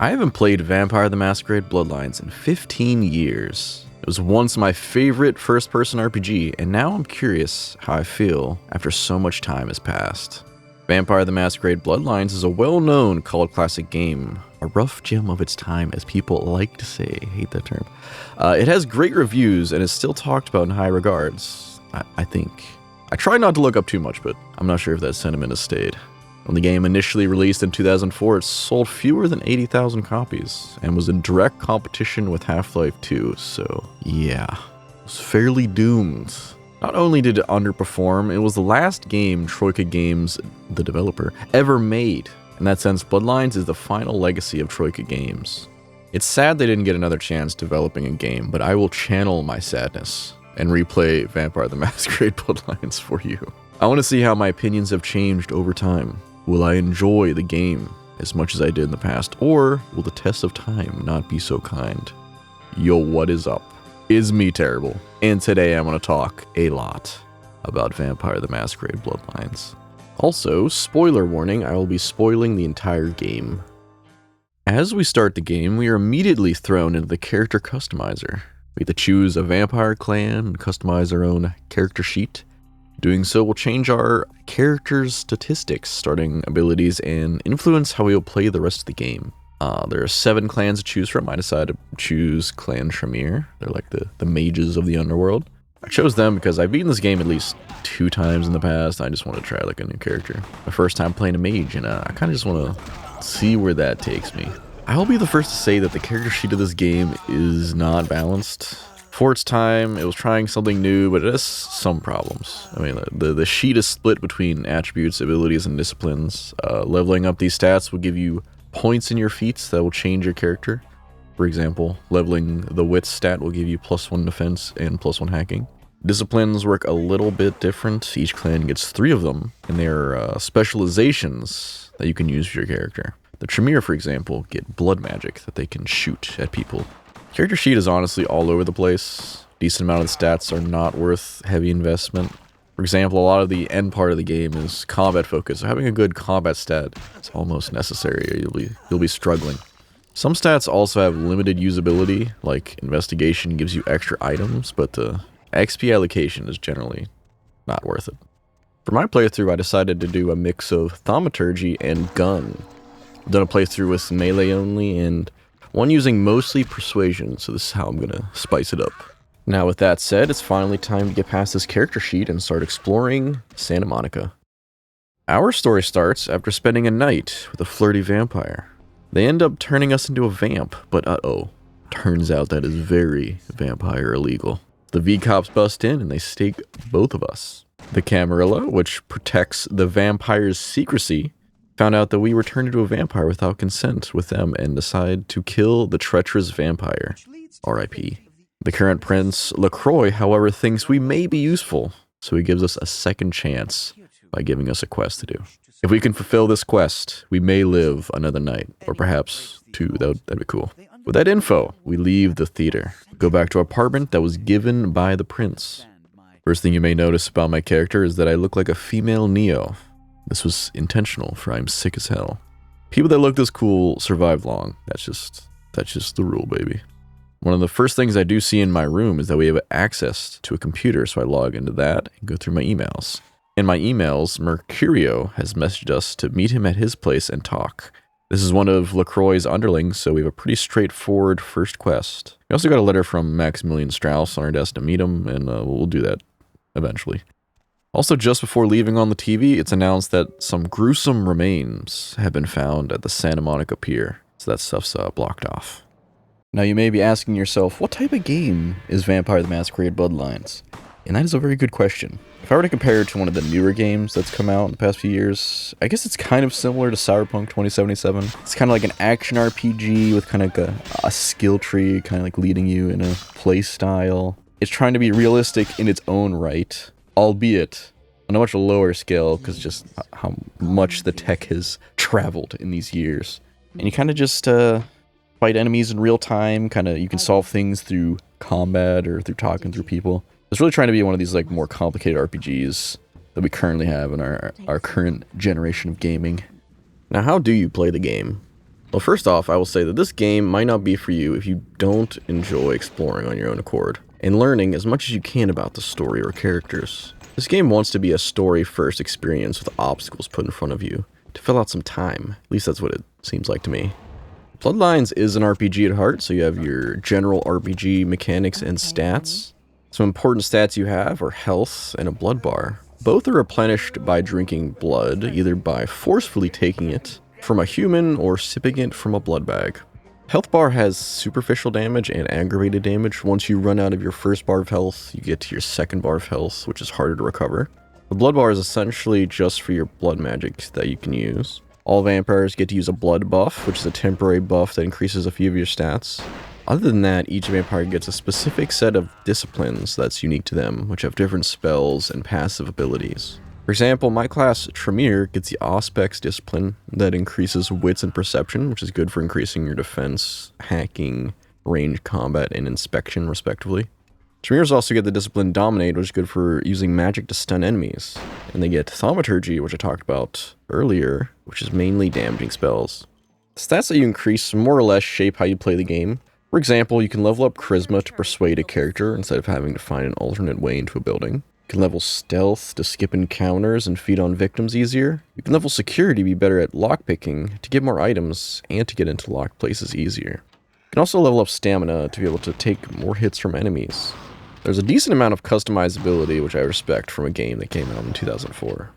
I haven't played Vampire the Masquerade Bloodlines in 15 years. It was once my favorite first-person RPG, and now I'm curious how I feel after so much time has passed. Vampire the Masquerade Bloodlines is a well-known cult classic game, a rough gem of its time, as people like to say. I hate that term. It has great reviews and is still talked about in high regards, I think. I try not to look up too much, but I'm not sure if that sentiment has stayed. When the game initially released in 2004, it sold fewer than 80,000 copies, and was in direct competition with Half-Life 2, so yeah, it was fairly doomed. Not only did it underperform, it was the last game Troika Games, the developer, ever made. In that sense, Bloodlines is the final legacy of Troika Games. It's sad they didn't get another chance developing a game, but I will channel my sadness and replay Vampire the Masquerade Bloodlines for you. I want to see how my opinions have changed over time. Will I enjoy the game as much as I did in the past, or will the test of time not be so kind? Yo, what is up? Is me terrible? And today I'm going to talk a lot about Vampire the Masquerade Bloodlines. Also, spoiler warning, I will be spoiling the entire game. As we start the game, we are immediately thrown into the character customizer. We get to choose a vampire clan and customize our own character sheet. Doing so will change our character's statistics, starting abilities, and influence how we will play the rest of the game. There are 7 clans to choose from. I decided to choose Clan Tremere. They're like the mages of the underworld. I chose them because I've beaten this game at least 2 times in the past. I just want to try like a new character. My first time playing a mage, and I kind of just want to see where that takes me. I'll be the first to say that the character sheet of this game is not balanced. For its time, it was trying something new, but it has some problems. I mean, the sheet is split between attributes, abilities, and disciplines. Leveling up these stats will give you points in your feats that will change your character. For example, leveling the wit stat will give you +1 defense and +1 hacking. Disciplines work a little bit different. Each clan gets 3 of them, and they're specializations that you can use for your character. The Tremere, for example, get blood magic that they can shoot at people. Character sheet is honestly all over the place. Decent amount of the stats are not worth heavy investment. For example, a lot of the end part of the game is combat focus, so having a good combat stat is almost necessary, or you'll be struggling. Some stats also have limited usability, like investigation gives you extra items, but the XP allocation is generally not worth it. For my playthrough, I decided to do a mix of thaumaturgy and gun. I've done a playthrough with melee only, and one using mostly persuasion, so this is how I'm gonna spice it up. Now with that said, it's finally time to get past this character sheet and start exploring Santa Monica. Our story starts after spending a night with a flirty vampire. They end up turning us into a vamp, but turns out that is very vampire illegal. The V-cops bust in and they stake both of us. The Camarilla, which protects the vampire's secrecy, found out that we were turned into a vampire without consent with them and decide to kill the treacherous vampire. R.I.P. The current prince, LaCroix, however, thinks we may be useful, so he gives us a second chance by giving us a quest to do. If we can fulfill this quest, we may live another night, or perhaps 2, that'd be cool. With that info, we leave the theater, go back to our apartment that was given by the prince. First thing you may notice about my character is that I look like a female Neo. This was intentional, for I'm sick as hell. People that look this cool survive long. That's just the rule, baby. One of the first things I do see in my room is that we have access to a computer, so I log into that and go through my emails. In my emails, Mercurio has messaged us to meet him at his place and talk. This is one of LaCroix's underlings, so we have a pretty straightforward first quest. We also got a letter from Maximilian Strauss on our desk to meet him, and we'll do that eventually. Also, just before leaving on the TV, it's announced that some gruesome remains have been found at the Santa Monica Pier, so that stuff's blocked off. Now you may be asking yourself, what type of game is Vampire the Masquerade Bloodlines? And that is a very good question. If I were to compare it to one of the newer games that's come out in the past few years, I guess it's kind of similar to Cyberpunk 2077. It's kind of like an action RPG with kind of a skill tree, kind of like leading you in a play style. It's trying to be realistic in its own right, albeit on a much lower scale because just how much the tech has traveled in these years. And you kind of just fight enemies in real time, you can solve things through combat or through talking through people. It's really trying to be one of these like more complicated RPGs that we currently have in our current generation of gaming. Now, how do you play the game? Well, first off, I will say that this game might not be for you if you don't enjoy exploring on your own accord and learning as much as you can about the story or characters. This game wants to be a story-first experience with obstacles put in front of you to fill out some time. At least that's what it seems like to me. Bloodlines is an RPG at heart, so you have your general RPG mechanics and stats. Some important stats you have are health and a blood bar. Both are replenished by drinking blood, either by forcefully taking it from a human or sipping it from a blood bag. Health bar has superficial damage and aggravated damage. Once you run out of your first bar of health, you get to your second bar of health, which is harder to recover. The blood bar is essentially just for your blood magic that you can use. All vampires get to use a blood buff, which is a temporary buff that increases a few of your stats. Other than that, each vampire gets a specific set of disciplines that's unique to them, which have different spells and passive abilities. For example, my class, Tremere, gets the Auspex discipline that increases wits and perception, which is good for increasing your defense, hacking, range combat, and inspection, respectively. Tremeres also get the discipline Dominate, which is good for using magic to stun enemies. And they get Thaumaturgy, which I talked about earlier, which is mainly damaging spells. The stats that you increase more or less shape how you play the game. For example, you can level up Charisma to persuade a character instead of having to find an alternate way into a building. You can level Stealth to skip encounters and feed on victims easier. You can level Security to be better at lockpicking, to get more items, and to get into locked places easier. You can also level up Stamina to be able to take more hits from enemies. There's a decent amount of customizability, which I respect from a game that came out in 2004.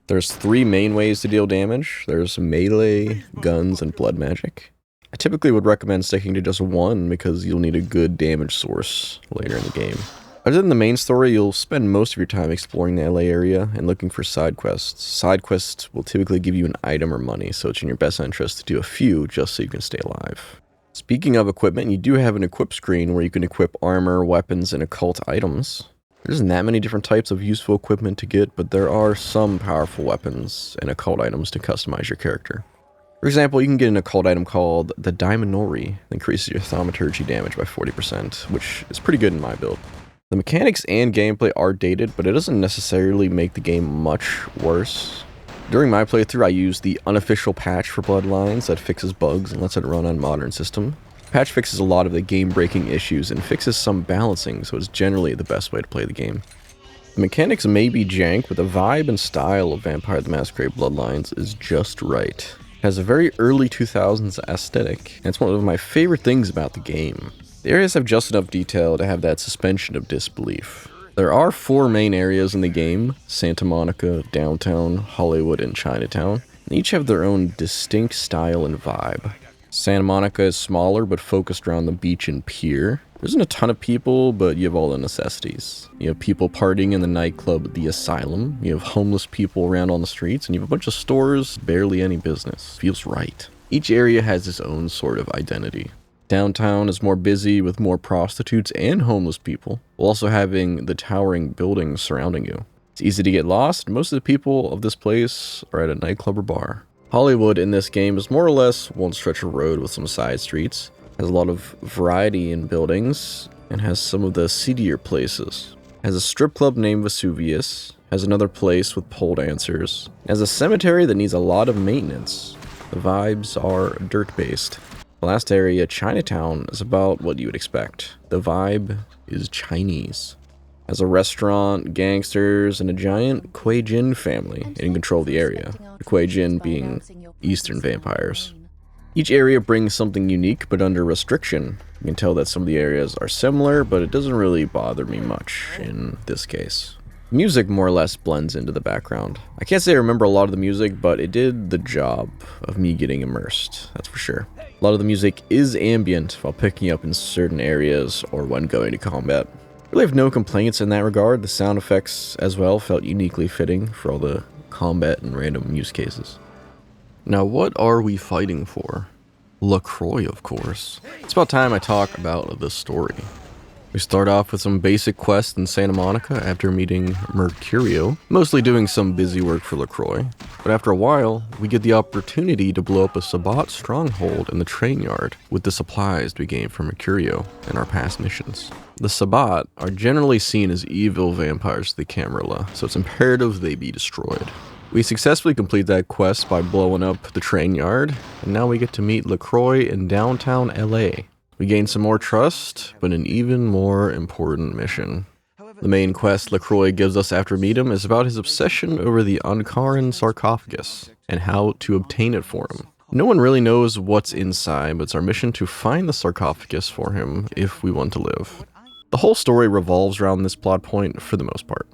There's 3 main ways to deal damage. There's melee, guns, and blood magic. I typically would recommend sticking to just one because you'll need a good damage source later in the game. Other than the main story, you'll spend most of your time exploring the LA area and looking for side quests. Side quests will typically give you an item or money, so it's in your best interest to do a few just so you can stay alive. Speaking of equipment, you do have an equip screen where you can equip armor, weapons, and occult items. There isn't that many different types of useful equipment to get, but there are some powerful weapons and occult items to customize your character. For example, you can get an occult item called the Diamond Nori that increases your thaumaturgy damage by 40%, which is pretty good in my build. The mechanics and gameplay are dated, but it doesn't necessarily make the game much worse. During my playthrough, I used the unofficial patch for Bloodlines that fixes bugs and lets it run on modern system. The patch fixes a lot of the game-breaking issues and fixes some balancing, so it's generally the best way to play the game. The mechanics may be jank, but the vibe and style of Vampire the Masquerade Bloodlines is just right. It has a very early 2000s aesthetic, and it's one of my favorite things about the game. The areas have just enough detail to have that suspension of disbelief. There are 4 main areas in the game: Santa Monica, Downtown, Hollywood, and Chinatown, and each have their own distinct style and vibe. Santa Monica is smaller but focused around the beach and pier. There isn't a ton of people, but you have all the necessities. You have people partying in the nightclub The Asylum, you have homeless people around on the streets, and you have a bunch of stores, barely any business. Feels right. Each area has its own sort of identity. Downtown is more busy with more prostitutes and homeless people, while also having the towering buildings surrounding you. It's easy to get lost. Most of the people of this place are at a nightclub or bar. Hollywood in this game is more or less one stretch of road with some side streets. It has a lot of variety in buildings and has some of the seedier places. It has a strip club named Vesuvius, has another place with pole dancers, it has a cemetery that needs a lot of maintenance. The vibes are dirt-based. The last area, Chinatown, is about what you would expect. The vibe is Chinese. It has a restaurant, gangsters, and a giant Kuei Jin family in control of the area. The Kuei Jin being Eastern vampires. Each area brings something unique, but under restriction. You can tell that some of the areas are similar, but it doesn't really bother me much in this case. Music more or less blends into the background. I can't say I remember a lot of the music, but it did the job of me getting immersed, that's for sure. A lot of the music is ambient while picking up in certain areas or when going to combat. I really have no complaints in that regard. The sound effects as well felt uniquely fitting for all the combat and random use cases. Now, what are we fighting for? LaCroix, of course. It's about time I talk about the story. We start off with some basic quests in Santa Monica after meeting Mercurio, mostly doing some busy work for LaCroix. But after a while, we get the opportunity to blow up a Sabbat stronghold in the train yard with the supplies we gained from Mercurio in our past missions. The Sabbat are generally seen as evil vampires to the Camarilla, so it's imperative they be destroyed. We successfully complete that quest by blowing up the train yard, and now we get to meet LaCroix in downtown LA. We gain some more trust, but an even more important mission. The main quest LaCroix gives us after we meet him is about his obsession over the Ankaran sarcophagus, and how to obtain it for him. No one really knows what's inside, but it's our mission to find the sarcophagus for him if we want to live. The whole story revolves around this plot point for the most part.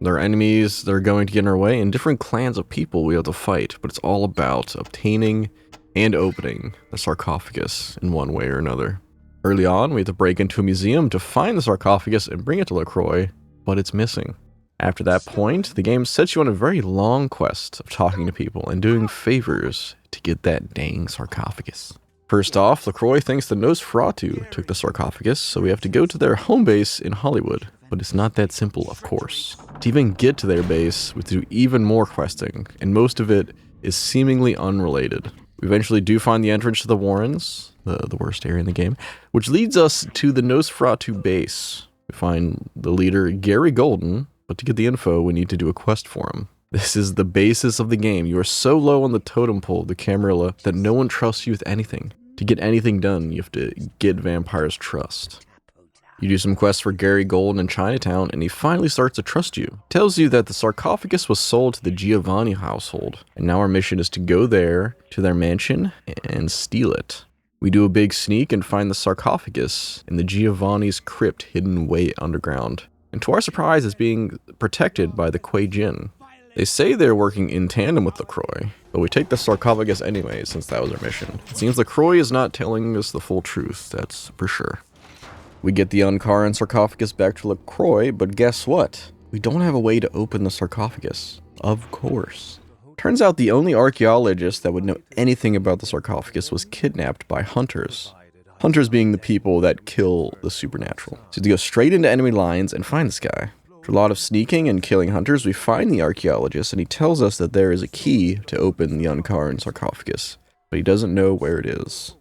There are enemies that are going to get in our way, and different clans of people we have to fight, but it's all about obtaining and opening the sarcophagus in one way or another. Early on, we have to break into a museum to find the sarcophagus and bring it to LaCroix, but it's missing. After that point, the game sets you on a very long quest of talking to people and doing favors to get that dang sarcophagus. First off, LaCroix thinks that Nosferatu took the sarcophagus, so we have to go to their home base in Hollywood. But it's not that simple, of course. To even get to their base, we have to do even more questing, and most of it is seemingly unrelated. We eventually do find the entrance to the Warrens, the worst area in the game, which leads us to the Nosferatu base. We find the leader, Gary Golden, but to get the info, we need to do a quest for him. This is the basis of the game. You are so low on the totem pole of the Camarilla that no one trusts you with anything. To get anything done, you have to get Vampire's trust. You do some quests for Gary Golden in Chinatown, and he finally starts to trust you. Tells you that the sarcophagus was sold to the Giovanni household, and now our mission is to go there, to their mansion, and steal it. We do a big sneak and find the sarcophagus in the Giovanni's crypt hidden way underground. And to our surprise, it's being protected by the Kuei Jin. They say they're working in tandem with LaCroix, but we take the sarcophagus anyway since that was our mission. It seems LaCroix is not telling us the full truth, that's for sure. We get the Ankaran sarcophagus back to LaCroix, but guess what? We don't have a way to open the sarcophagus. Of course. Turns out the only archaeologist that would know anything about the sarcophagus was kidnapped by hunters. Hunters being the people that kill the supernatural. So to go straight into enemy lines and find this guy. After a lot of sneaking and killing hunters, we find the archaeologist, and he tells us that there is a key to open the Ankaran sarcophagus, but he doesn't know where it is.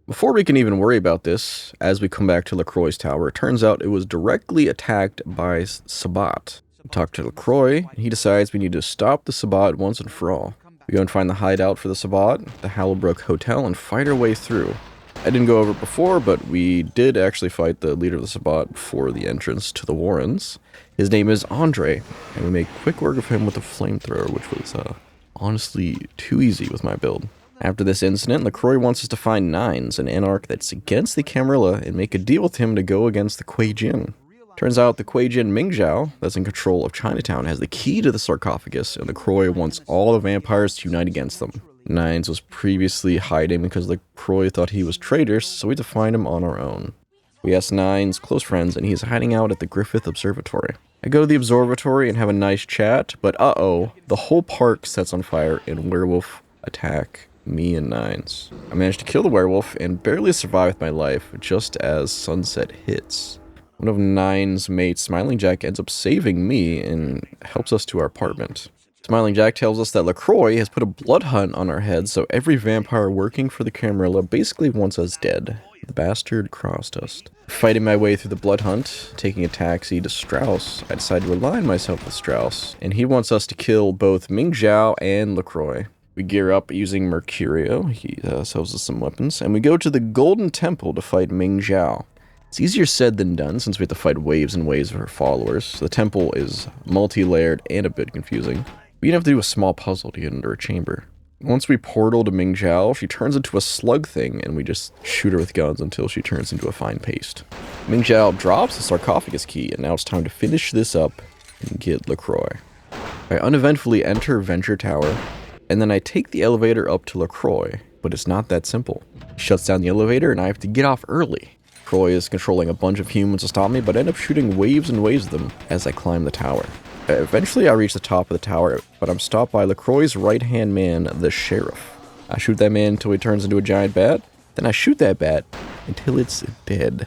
Before we can even worry about this, as we come back to LaCroix's tower, it turns out it was directly attacked by Sabbat. We talk to LaCroix, and he decides we need to stop the Sabbat once and for all. We go and find the hideout for the Sabbat, the Hallowbrook Hotel, and fight our way through. I didn't go over it before, but we did actually fight the leader of the Sabbat before the entrance to the Warrens. His name is Andre, and we make quick work of him with a flamethrower, which was honestly too easy with my build. After this incident, LaCroix wants us to find Nines, an anarch that's against the Camarilla, and make a deal with him to go against the Kuei Jin. Turns out the Kuei Jin Mingzhao, that's in control of Chinatown, has the key to the sarcophagus, and LaCroix wants all the vampires to unite against them. Nines was previously hiding because LaCroix thought he was traitor, so we had to find him on our own. We asked Nines' close friends, and he's hiding out at the Griffith Observatory. I go to the observatory and have a nice chat, but the whole park sets on fire and werewolf attack me and Nines. I managed to kill the werewolf and barely survive with my life just as sunset hits. One of Nines' mates, Smiling Jack, ends up saving me and helps us to our apartment. Smiling Jack tells us that LaCroix has put a blood hunt on our heads, so every vampire working for the Camarilla basically wants us dead. The bastard crossed us. Fighting my way through the blood hunt, taking a taxi to Strauss, I decide to align myself with Strauss, and he wants us to kill both Mingzhao and LaCroix. We gear up using Mercurio, he sells us some weapons, and we go to the Golden Temple to fight Mingzhao. It's easier said than done since we have to fight waves and waves of her followers. The temple is multi-layered and a bit confusing. We even have to do a small puzzle to get into her chamber. Once we portal to Mingzhao, she turns into a slug thing, and we just shoot her with guns until she turns into a fine paste. Mingzhao drops the sarcophagus key, and now it's time to finish this up and get LaCroix. I uneventfully enter Venture Tower, and then I take the elevator up to LaCroix, but it's not that simple. He shuts down the elevator, and I have to get off early. LaCroix is controlling a bunch of humans to stop me, but I end up shooting waves and waves of them as I climb the tower. Eventually, I reach the top of the tower, but I'm stopped by LaCroix's right-hand man, the sheriff. I shoot that man until he turns into a giant bat, then I shoot that bat until it's dead.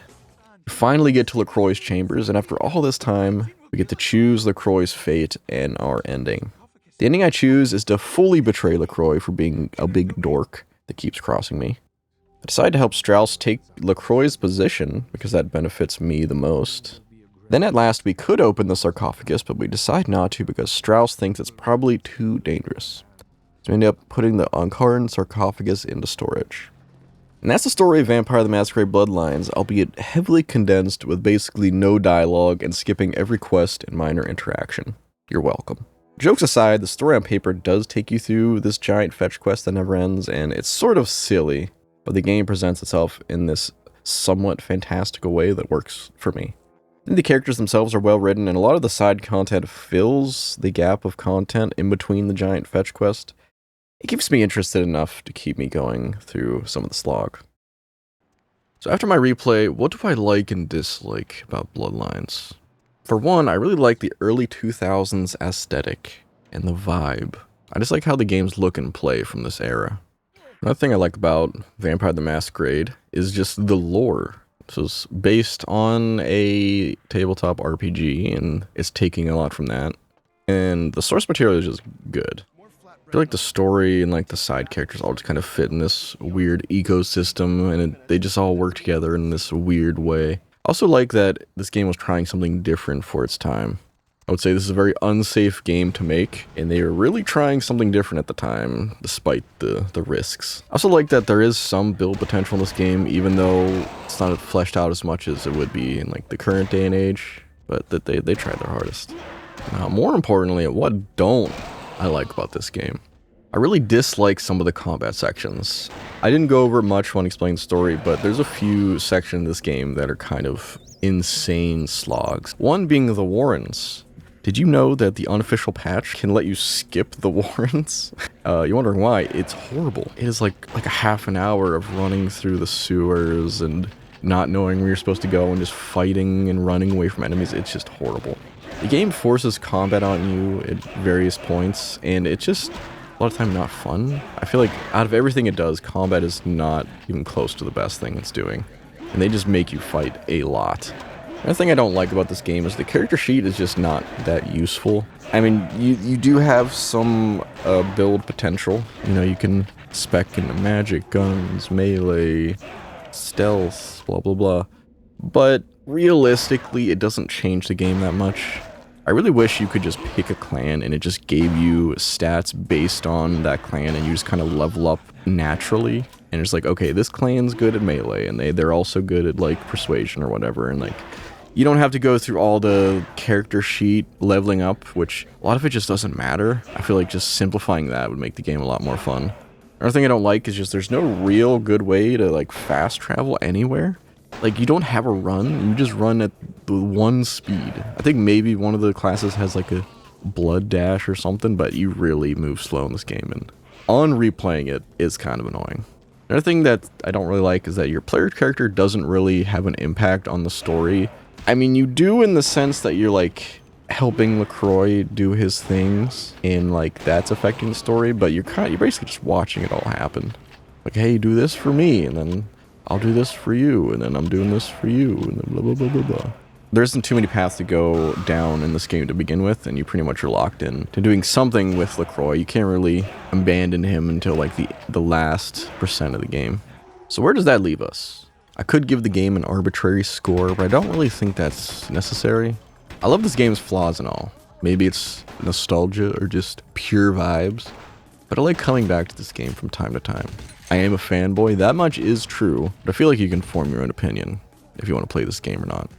We finally get to LaCroix's chambers, and after all this time, we get to choose LaCroix's fate and our ending. The ending I choose is to fully betray LaCroix for being a big dork that keeps crossing me. I decide to help Strauss take LaCroix's position because that benefits me the most. Then at last we could open the sarcophagus, but we decide not to because Strauss thinks it's probably too dangerous. So we end up putting the uncovered sarcophagus into storage. And that's the story of Vampire the Masquerade Bloodlines, albeit heavily condensed with basically no dialogue and skipping every quest and minor interaction. You're welcome. Jokes aside, the story on paper does take you through this giant fetch quest that never ends, and it's sort of silly, but the game presents itself in this somewhat fantastical way that works for me. I think the characters themselves are well written, and a lot of the side content fills the gap of content in between the giant fetch quest. It keeps me interested enough to keep me going through some of the slog. So after my replay, what do I like and dislike about Bloodlines? For one, I really like the early 2000s aesthetic and the vibe. I just like how the games look and play from this era. Another thing I like about Vampire the Masquerade is just the lore. This is based on a tabletop RPG, and it's taking a lot from that. And the source material is just good. I feel like the story and like the side characters all just kind of fit in this weird ecosystem, and they just all work together in this weird way. I also like that this game was trying something different for its time. I would say this is a very unsafe game to make, and they were really trying something different at the time, despite the risks. I also like that there is some build potential in this game, even though it's not fleshed out as much as it would be in like the current day and age, but that they tried their hardest. Now, more importantly, what don't I like about this game? I really dislike some of the combat sections. I didn't go over much when explaining the story, but there's a few sections in this game that are kind of insane slogs. One being the Warrens. Did you know that the unofficial patch can let you skip the Warrens? You're wondering why? It's horrible. It is like a half an hour of running through the sewers and not knowing where you're supposed to go and just fighting and running away from enemies. It's just horrible. The game forces combat on you at various points, and it's just a lot of time not fun. I feel like out of everything it does, combat is not even close to the best thing it's doing. And they just make you fight a lot. Another thing I don't like about this game is the character sheet is just not that useful. I mean, you do have some build potential. You know, you can spec into magic, guns, melee, stealth, blah blah blah. But realistically, it doesn't change the game that much. I really wish you could just pick a clan and it just gave you stats based on that clan and you just kind of level up naturally. And it's like, okay, this clan's good at melee and they're also good at like persuasion or whatever, and like you don't have to go through all the character sheet leveling up, which a lot of it just doesn't matter. I feel like just simplifying that would make the game a lot more fun. Another thing I don't like is just there's no real good way to like fast travel anywhere. Like, you don't have a run, you just run at the one speed. I think maybe one of the classes has like a blood dash or something, but you really move slow in this game, and on replaying it is kind of annoying. Another thing that I don't really like is that your player character doesn't really have an impact on the story. I mean, you do in the sense that you're like helping LaCroix do his things, and like that's affecting the story, but you're basically just watching it all happen. Like, hey, do this for me, and then I'll do this for you, and then I'm doing this for you, and then blah, blah, blah, blah, blah. There isn't too many paths to go down in this game to begin with, and you pretty much are locked in to doing something with LaCroix. You can't really abandon him until like the last percent of the game. So where does that leave us? I could give the game an arbitrary score, but I don't really think that's necessary. I love this game's flaws and all. Maybe it's nostalgia or just pure vibes, but I like coming back to this game from time to time. I am a fanboy, that much is true, but I feel like you can form your own opinion if you want to play this game or not.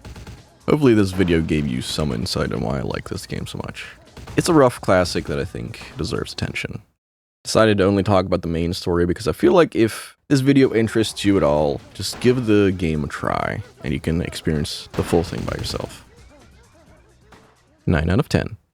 Hopefully this video gave you some insight on why I like this game so much. It's a rough classic that I think deserves attention. Decided to only talk about the main story because I feel like if this video interests you at all, just give the game a try and you can experience the full thing by yourself. 9 out of 10.